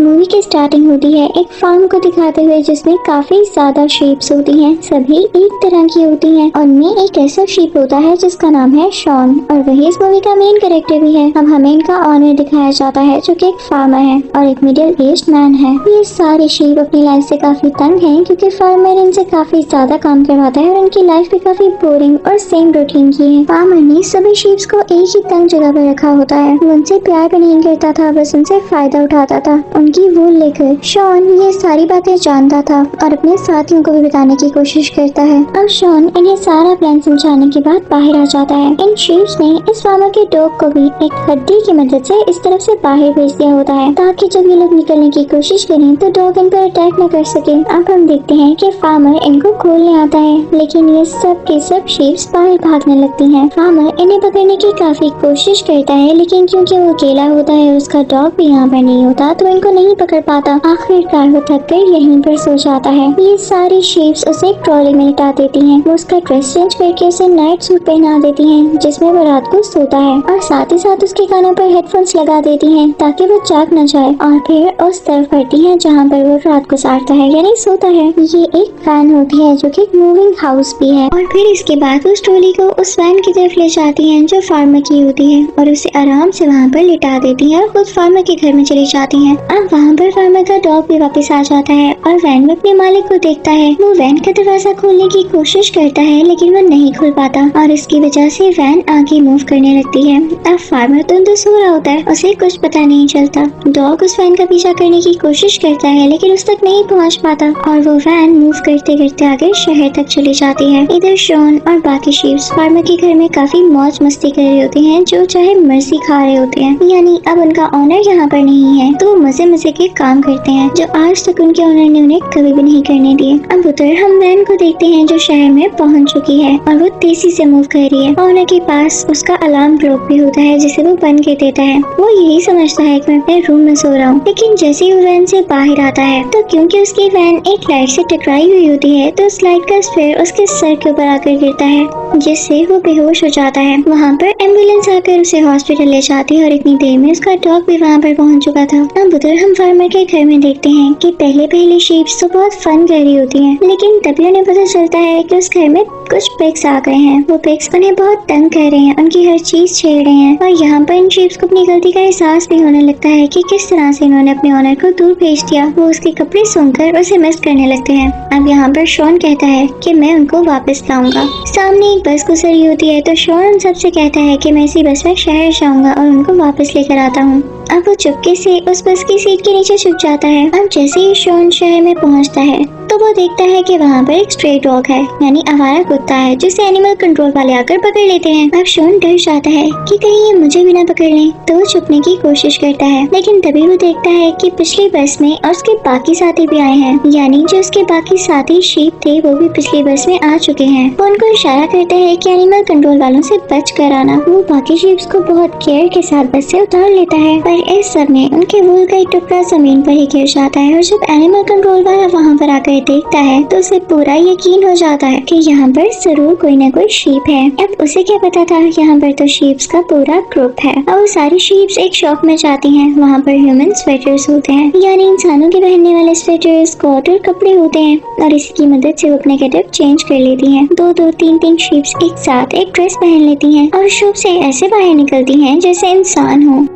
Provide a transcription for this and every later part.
Movie की starting होती है एक फार्म को दिखाते हुए जिसमें काफी ज्यादा शीप्स होती हैं। सभी एक तरह की होती हैं। उनमें एक ऐसा शीप होता है जिसका नाम है शॉन और वही इस मूवी का मेन कैरेक्टर भी है। अब हमें इनका ऑनर दिखाया जाता है जो कि एक फार्मर है और एक मिडिल एज्ड मैन है। ये सारे शीप अपनी लाइफ से काफी तंग हैं क्योंकि फार्मर इनसे काफी ज्यादा काम करवाता है और उनकी लाइफ भी काफी बोरिंग और सेम रूटीन की है। फार्मर ने सभी शीप्स को एक ही तंग जगह पर रखा होता है। वो उनसे प्यार भी नहीं करता था, बस उनसे फायदा उठाता था उनकी वूल लेकर। शॉन ये सारी बातें जानता था और अपने साथियों को भी बताने की कोशिश करता है। अब शॉन इन्हें सारा प्लान समझाने के बाद बाहर आ जाता है। इन शीप्स ने इस फार्मर के डॉग को भी एक हड्डी की मदद से इस तरफ से बाहर भेज दिया होता है ताकि जब ये लोग निकलने की कोशिश करें तो डॉग इन पर अटैक न कर सके। अब हम देखते हैं कि फार्मर इनको खोलने आता है लेकिन ये सब के सब शीप्स बाहर भागने लगती हैं। फार्मर इन्हें पकड़ने की काफी कोशिश करता है लेकिन क्योंकि वो अकेला होता है उसका डॉग भी यहाँ पर नहीं होता तो इनको नहीं पकड़ पाता। आखिरकार वो थक कर यहीं पर सो जाता है। ये सारी शीप्स उसे एक ट्रॉली में लिटा देती हैं। वो उसका ड्रेस चेंज करके उसे नाइट सूट पहना देती हैं जिसमें वो रात को सोता है और साथ ही साथ उसके कानों पर हेडफोन्स लगा देती हैं ताकि वो जाग न जाए और फिर उस तरफ बढ़ती हैं जहाँ पर वो रात गुजारता है यानी सोता है। ये एक वैन होती है जो कि एक मूविंग हाउस भी है और फिर इसके बाद उस ट्रॉली को उस वैन की तरफ ले जाती हैं जो फार्मर की होती है और उसे आराम से वहाँ पर लिटा देती है और खुद फार्मर के घर में चली जाती हैं। अब वहाँ पर फार्मर का डॉग भी वापस आ जाता है और वैन में अपने मालिक को देखता है। वो वैन का दरवाजा खोलने की कोशिश करता है लेकिन वो नहीं खुल पाता और इसकी वजह से वैन आगे मूव करने लगती है। अब फार्मर तो सो रहा होता है, उसे कुछ पता नहीं चलता। डॉग उस वैन का पीछा करने की कोशिश करता है लेकिन उस तक नहीं पहुँच पाता और वो वैन मूव करते करते आगे शहर तक चली जाती है। इधर शॉन और बाकी शीप्स फार्मर के घर में काफी मौज मस्ती कर रही होती हैं जो चाहे मर्जी खा रहे होते हैं। यानी अब उनका ऑनर यहाँ पर नहीं है तो वो मजे मजे के काम करते हैं जो आज तक उनके ऑनर ने उन्हें कभी भी नहीं करने दिए। अब उधर हम वैन को देखते हैं जो शहर में पहुंच चुकी है और वो तेजी से मूव कर रही है। ऑनर के पास उसका अलार्म क्लॉक भी होता है जिसे वो बंद कर देता है। वो यही समझता है कि मैं अपने रूम में सो रहा हूँ लेकिन जैसे ही वो वैन से बाहर आता है तो क्योंकि उसकी वैन एक लाइट से टकराई हुई होती है तो उस लाइट का स्फेयर उसके सर के ऊपर आकर गिरता है जिससे वो बेहोश हो जाता है। वहाँ पर एम्बुलेंस आकर उसे हॉस्पिटल ले जाती है और इतनी देर में उसका डॉग भी वहाँ पर पहुँच चुका था। अब उधर हम फार्मर के घर में देखते हैं कि पहले शीप्स तो बहुत फन कर रही होती हैं लेकिन तभी उन्हें पता चलता है कि उस घर में कुछ पिग्स आ गए हैं। वो पिग्स उन्हें बहुत तंग कर रहे हैं, उनकी हर चीज छेड़ रहे हैं और यहाँ पर इन शीप्स को अपनी गलती का एहसास भी होने लगता है कि किस तरह से इन्होंने अपने ऑनर को दूर भेज दिया। वो उसके कपड़े सूंघकर उसे मिस करने लगते हैं। अब यहाँ पर शॉन कहता है कि मैं उनको वापस लाऊंगा। सामने एक बस गुजर रही होती है तो शॉन उन सबसे कहता है कि मैं इसी बस में शहर जाऊंगा और उनको वापस लेकर आता हूँ। अब वो चुपके से उस बस की सीट के नीचे छुप जाता है। अब जैसे ही शॉन शहर में पहुंचता है तो वो देखता है कि वहाँ पर एक स्ट्रे डॉग है यानी आवारा कुत्ता है जिसे एनिमल कंट्रोल वाले आकर पकड़ लेते हैं। अब शॉन डर जाता है कि कहीं ये मुझे भी ना पकड़ लें तो वो छुपने की कोशिश करता है लेकिन तभी वो देखता है कि पिछली बस में और उसके बाकी साथी भी आए हैं यानी जो उसके बाकी साथी शीप थे वो भी पिछली बस में आ चुके हैं। वो उनको इशारा करता है कि एनिमल कंट्रोल वालों से बच कर आना। वो बाकी शीप्स को बहुत केयर के साथ बस से उतार लेता है पर इस सब में उनके वूल का एक टुकड़ा जमीन पर ही गिर जाता है और जब एनिमल कंट्रोल वाला वहाँ पर आकर देखता है तो उसे पूरा यकीन हो जाता है कि यहाँ पर जरूर कोई न कोई शीप है। अब उसे क्या पता था यहाँ पर तो शीप्स का पूरा ग्रुप है और वो सारी शीप्स एक शॉप में जाती हैं। वहाँ पर ह्यूमन स्वेटर्स होते हैं यानी इंसानों के पहनने वाले स्वेटर्स, कोट और कपड़े होते हैं और इसकी मदद से वो अपने गेटअप चेंज कर लेती हैं। दो तीन शीप्स एक साथ एक ड्रेस पहन लेती हैं और शॉप से ऐसे बाहर निकलती हैं जैसे इंसान हो।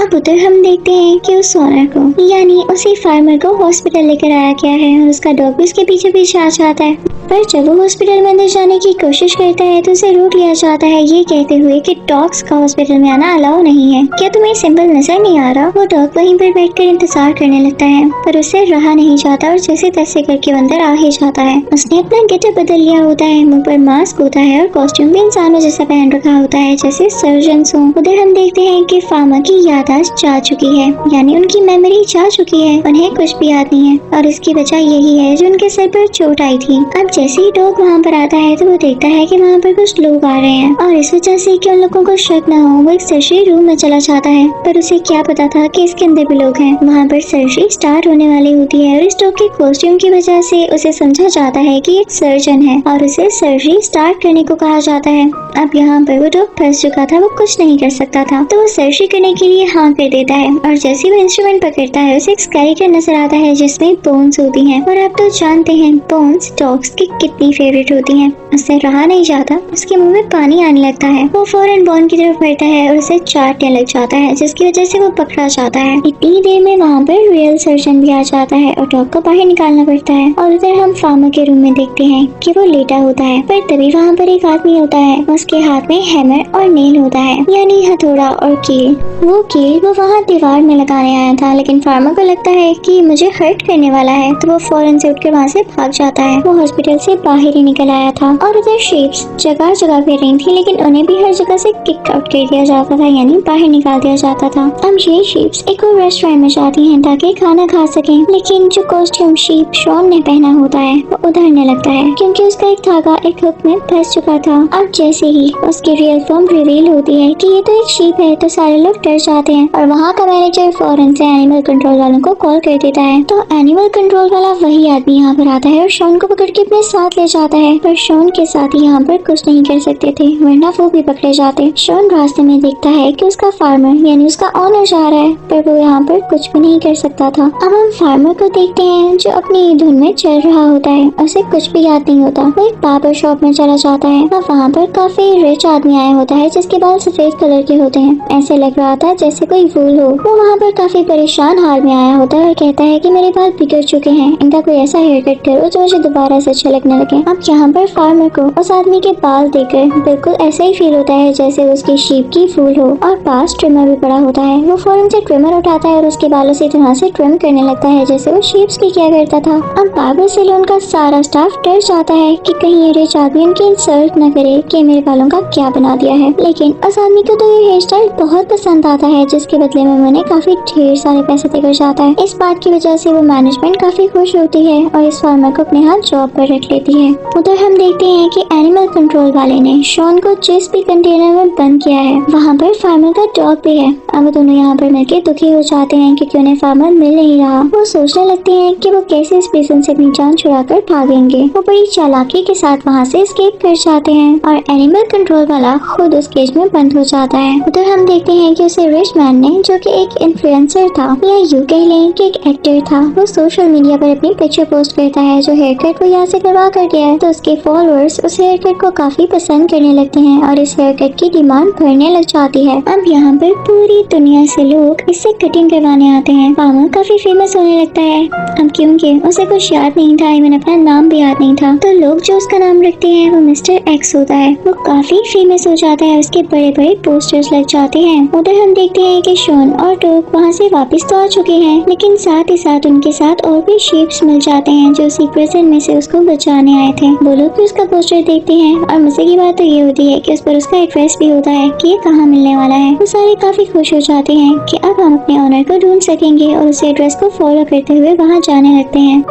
अब उधर हम देखते हैं कि उस ओनर को यानी उसी फार्मर को हॉस्पिटल लेकर आया गया है और उसका डॉग भी उसके पीछे पीछे आ जाता है। पर जब वो हॉस्पिटल में अंदर जाने की कोशिश करता है तो उसे रोक लिया जाता है ये कहते हुए कि डॉग्स का हॉस्पिटल में आना अलाउ नहीं है। क्या तुम्हें सिंबल नजर नहीं आ रहा? वो डॉग वहीं पर बैठकर इंतजार करने लगता है पर उससे रहा नहीं जाता और जैसे तैसे करके अंदर आ ही जाता है। उसने अपना गेटअप बदल लिया होता है, मुंह पर मास्क होता है और कॉस्ट्यूम भी इंसानों जैसा पहन रखा होता है जैसे सर्जन्स हो। उधर हम देखते हैं कि फार्मर की याददाश्त जा चुकी है यानी उनकी मेमोरी जा चुकी है, उन्हें कुछ भी याद नहीं है और इसकी वजह यही है जो उनके सर पर चोट आई थी। अब जैसे ही डॉग वहाँ पर आता है तो वो देखता है कि वहाँ पर कुछ लोग आ रहे हैं और इस वजह से कि उन लोगों को शक न हो वो एक सर्जरी रूम में चला जाता है पर उसे क्या पता था कि इसके अंदर भी लोग हैं। वहाँ पर सर्जरी स्टार्ट होने वाली होती है और इस डॉग के कॉस्ट्यूम की वजह से उसे समझा जाता है कि एक सर्जन है और उसे सर्जरी स्टार्ट करने को कहा जाता है। अब यहाँ पर वो डॉग फंस चुका था, वो कुछ नहीं कर सकता था तो वो सर्जरी करने के लिए हाँ ऑन कर देता है और जैसे वो इंस्ट्रूमेंट पकड़ता है उसे एक स्केलेटन नजर आता है जिसमें बोन्स होती हैं। और आप तो जानते हैं बोन्स डॉग्स की कितनी फेवरेट होती हैं। उससे रहा नहीं जाता, उसके मुंह में पानी आने लगता है। वो फौरन बॉन की तरफ बढ़ता है और उसे चाटने लग जाता है जिसकी वजह से वो पकड़ा जाता है। इतनी देर में वहाँ पर रियल सर्जन भी आ जाता है और डॉग को बाहर निकालना पड़ता है। और उधर हम फार्मर के रूम में देखते हैं कि वो लेटा होता है, पर तभी वहाँ पर एक आदमी होता है। उसके हाथ में हैमर और नेल होता है, यानी हथौड़ा और कील। वो वहाँ दीवार में लगाने आया था, लेकिन फार्मर को लगता है कि मुझे हर्ट करने वाला है, तो वो फौरन से उठकर वहाँ से भाग जाता है। वो हॉस्पिटल से बाहर ही निकल आया था और उधर शीप्स जगह जगह फिर रही थी, लेकिन उन्हें भी हर जगह से किक आउट कर दिया जाता था, यानी बाहर निकाल दिया जाता था। अब ये शीप्स एक और रेस्टोरेंट में जाती हैं ताकि खाना खा सकें, लेकिन जो कॉस्ट्यूम शीप शॉन ने पहना होता है वो उधड़ने लगता है क्योंकि उसका एक धागा एक हुक में फंस चुका था। अब जैसे ही उसकी रियल फॉर्म रिवील होती है कि ये तो एक शीप है, तो सारे लोग डर जाते हैं और वहाँ का मैनेजर फौरन से एनिमल कंट्रोल वालों को कॉल कर देता है। तो एनिमल कंट्रोल वाला वही आदमी यहाँ पर आता है और शॉन को पकड़ के अपने साथ ले जाता है, पर शॉन के साथ यहाँ पर कुछ नहीं कर सकते थे, वरना वो भी पकड़े जाते। शॉन रास्ते में देखता है कि उसका फार्मर यानी उसका ऑनर जा रहा है, पर वो यहाँ पर कुछ भी नहीं कर सकता था। अब हम फार्मर को देखते हैं जो अपनी धुन में चल रहा होता है, उसे कुछ भी याद नहीं होता। वो एक बार्बर शॉप में चला जाता है और वहाँ पर काफी रिच आदमी आया होता है जिसके बाल सफेद कलर के होते हैं, ऐसे लग रहा था जैसे कोई फूल हो। वो वहाँ पर काफी परेशान हाल में आया होता है और कहता है कि मेरे बाल बिगड़ चुके हैं, इनका कोई ऐसा हेयर कट करो जो मुझे दोबारा से अच्छे लगने लगे। अब यहाँ पर फार्मर को उस आदमी के बाल देखकर बिल्कुल ऐसा ही फील होता है जैसे उसकी शीप की फूल हो, और पास ट्रिमर भी पड़ा होता है। वो फौरन से ट्रिमर उठाता है और उसके बालों से तरह से ट्रिम करने लगता है जैसे वो शीप्स की किया करता था। अब बार्बर सैलून का सारा स्टाफ डर जाता है कि कहीं ये रिच आदमी उनकी इंसल्ट न करे कि मेरे बालों का क्या बना दिया है, लेकिन उस आदमी को तो ये हेयर स्टाइल बहुत पसंद आता है जिसके बदले में उन्हें काफी ढेर सारे पैसे देकर जाता है। इस बात की वजह से वो मैनेजमेंट काफी खुश होती है और इस फार्मर को अपने हाथ जॉब पर रख लेती है। उधर हम देखते हैं कि एनिमल कंट्रोल वाले ने शॉन को जिस भी कंटेनर में बंद किया है वहाँ पर फार्मर का डॉग भी है। अब दोनों यहाँ पर मिलकर दुखी हो जाते हैं क्योंकि उन्हें फार्मर मिल नहीं रहा। वो सोचने लगते हैं कि वो कैसे इस प्रिजन से अपनी जान छुड़ाकर भागेंगे। वो बड़ी चालाकी के साथ वहाँ से एस्केप कर जाते हैं और एनिमल कंट्रोल वाला खुद उस केज में बंद हो जाता है। उधर हम देखते हैं कि उसे रिच मैन ने, जो कि एक इन्फ्लुएंसर था या यूं कह लें कि एक एक्टर था, वो सोशल मीडिया पर अपनी पिक्चर पोस्ट करता है जो हेयर कट वो यहाँ से करवा कर गया है। तो उसके फॉलोअर्स उस हेयर कट को काफी पसंद करने लगते हैं और इस हेयर कट की डिमांड बढ़ने लग जाती है। अब यहाँ पर पूरी दुनिया से लोग इससे कटिंग करवाने आते हैं। फार्मर काफी फेमस होने लगता है। अब क्योंकि उसे कुछ याद नहीं था, इवन अपना नाम भी याद नहीं था, तो लोग जो उसका नाम रखते हैं वो मिस्टर एक्स होता है। वो काफी फेमस हो जाता है, उसके बड़े बड़े पोस्टर्स लग जाते हैं। उधर हम देखते हैं कि शॉन और डॉग वहाँ से वापस तो आ चुके हैं, लेकिन साथ ही साथ उनके साथ और भी शीप्स मिल जाते हैं जो उसी प्रिजन में से उसको बचाने आए थे। वो लोग भी उसका पोस्टर देखते हैं और मजे की बात तो ये होती है कि उस पर उसका एड्रेस भी होता है कि ये कहाँ मिलने वाला है। वो सारे काफी खुश हो जाते हैं कि अब हम अपने ऑनर को ढूंढ सकेंगे और उस एड्रेस को फॉलो करते हुए वहाँ जाने लगते हैं।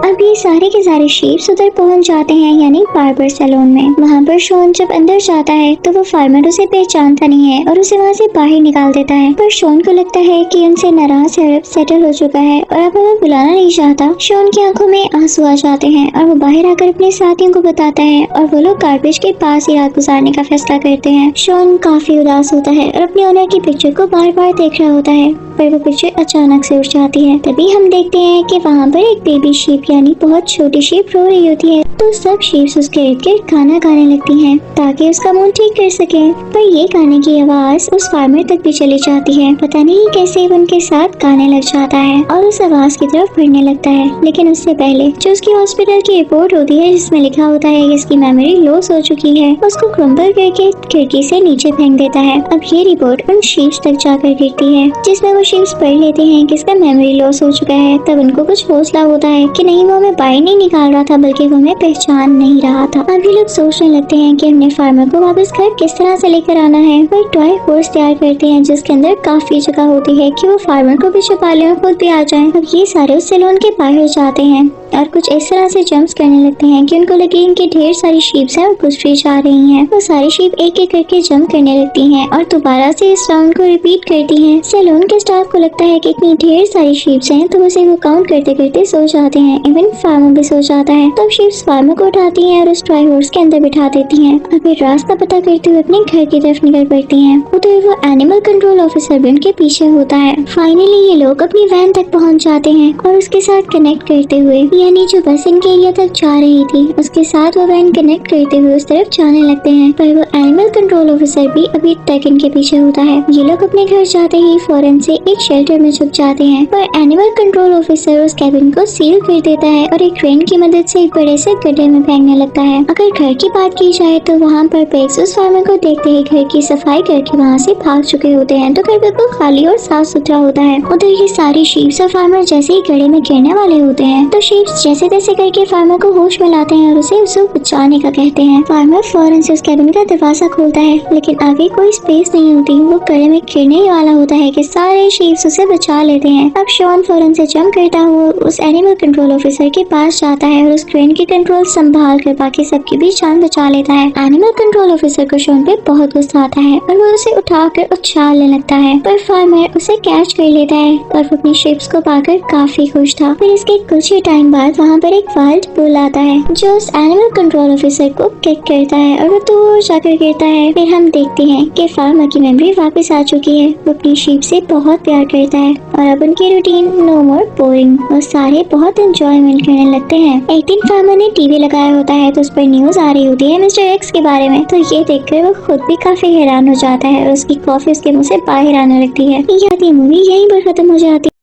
अब ये सारे के सारे शीप्स उधर पहुंच जाते हैं, यानी बार्बर सैलून में। वहाँ पर शॉन जब अंदर जाता है तो वो फार्मर उसे पहचानता नहीं है और उसे वहाँ से बाहर निकाल देता है। पर शॉन को लगता है कि उनसे नाराज अरब सेटल हो चुका है और अब हमें बुलाना नहीं चाहता। शॉन की आंखों में आंसू आ जाते हैं और वो बाहर आकर अपने साथियों को बताता है और वो लोग गार्बेज के पास ही रात गुजारने का फैसला करते हैं। शॉन काफी उदास होता है और अपने ऑनर की पिक्चर को बार बार देख रहा होता है, पर वो पिक्चर अचानक से उठ जाती है। तभी हम देखते हैं कि वहाँ पर एक बेबी शीप यानी बहुत छोटी शीप रो रही होती है। तो सब शीप्स उसके इर्द गिर्द गाना गाने लगती हैं ताकि उसका मूड ठीक कर सके। पर ये गाने की आवाज उस फार्मर तक भी चली जाती है। पता नहीं कैसे वो उनके साथ गाने लग जाता है और उस आवाज की तरफ बढ़ने लगता है। लेकिन उससे पहले जो उसकी हॉस्पिटल की रिपोर्ट होती है जिसमें लिखा होता है कि इसकी मेमोरी लॉस हो चुकी है, उसको क्रम्बल करके खिड़की से नीचे फेंक देता है। अब ये रिपोर्ट उन शीप्स तक जाकर गिरती है जिसमें वो शीप्स पढ़ लेते हैं कि इसका मेमोरी लॉस हो चुका है। तब उनको कुछ हौसला होता है कि नहीं, वो हमें बाहर नहीं निकाल रहा था बल्कि वो हमें पहचान नहीं रहा था। अब ये लोग सोचने लगते हैं कि हमने फार्मर को वापस घर किस तरह से लेकर आना है। वो एक टॉय हॉर्स तैयार करते हैं जिसके अंदर काफी जगह होती है कि वो फार्मर को भी छुपा ले और खुद भी आ जाए। अब ये सारे उस सैलून के बाहर जाते हैं और कुछ इस तरह से जंप्स करने लगते हैं कि उनको लगे इनकी ढेर सारी शीप्स हैं और गुजरी जा रही हैं। वो सारी शीप एक एक करके जंप करने लगती हैं और दोबारा से इस राउंड को रिपीट करती हैं। सैलून के स्टाफ को लगता है कि इतनी ढेर सारी शीप्स हैं तो उसे वो काउंट करते करते सो जाते हैं। इवन फार्मर भी सो जाता है। तब शीप्स फार्मर को उठाती हैं और उस टॉय हॉर्स के अंदर बिठा देती हैं और फिर रास्ता पता करते हुए अपने घर की तरफ निकल पड़ती हैं। उधर वो एनिमल कंट्रोल ऑफिसर भी उनके पीछे होता है। फाइनली ये लोग अपनी वैन तक पहुंच जाते हैं और उसके साथ कनेक्ट करते हुए, यानी जो बस इनके एरिया तक जा रही थी उसके साथ वो वैन कनेक्ट करते हुए उस तरफ जाने लगते हैं। पर वो एनिमल कंट्रोल ऑफिसर भी अभी तक इनके पीछे होता है। ये लोग अपने घर जाते ही फौरन से एक शेल्टर में छुप जाते हैं, पर एनिमल कंट्रोल ऑफिसर उस कैबिन को सील कर देता है और एक क्रेन की मदद से एक बड़े से गड्ढे में फेंकने लगता है। अगर घर की बात की जाए तो वहाँ पर पेग्स उस फार्मर को देखते ही घर की सफाई करके वहाँ से भाग चुके होते हैं, तो घर बिल्कुल खाली और साफ सुथरा होता है। उधर ये सारी शीप्स और फार्मर जैसे ही गड्ढे में गिरने वाले होते हैं तो शीप्स जैसे तैसे करके फार्मर को होश में लाते हैं और उसे बचाने का कहते हैं। फार्मर फौरन से उस कैबिन का दरवाजा खोलता है, लेकिन आगे कोई स्पेस नहीं होती। वो गड्ढे में गिरने ही वाला होता है कि सारे शीप्स उसे बचा लेते हैं। अब शॉन फौरन से जंप करता हुआ उस एनिमल कंट्रोल ऑफिसर के पास जाता है और उस क्रेन के कंट्रोल संभाल कर बाकी सबकी भी जान बचा लेता है। एनिमल कंट्रोल ऑफिसर को शॉन पे बहुत गुस्सा आता है और वो उसे उठाकर उछालने लगता है, पर फार्मर उसे कैच कर लेता है और वो अपनी शिप्स को पाकर काफी खुश था। फिर इसके कुछ ही टाइम बाद वहाँ पर एक वाइल्ड बुल आता है जो उस एनिमल कंट्रोल ऑफिसर को किक करता है और वो दूर जाकर गिरता है। फिर हम देखते हैं कि फार्मर की मेमोरी वापस आ चुकी है। वो अपनी शीप से बहुत प्यार करता है और अब उनकी रूटीन नो मोर बोरिंग। वो सारे बहुत एंजॉयमेंट करने लगते हैं। एक दिन फार्मर ने टीवी लगाया होता है तो उस पर न्यूज आ रही होती है मिस्टर एक्स के बारे में। तो ये देखकर वो खुद भी काफी हैरान हो जाता है और उसकी कॉफी उसके मुंह से बाहर आने लगती है। ये मूवी यहीं पर खत्म हो जाती है।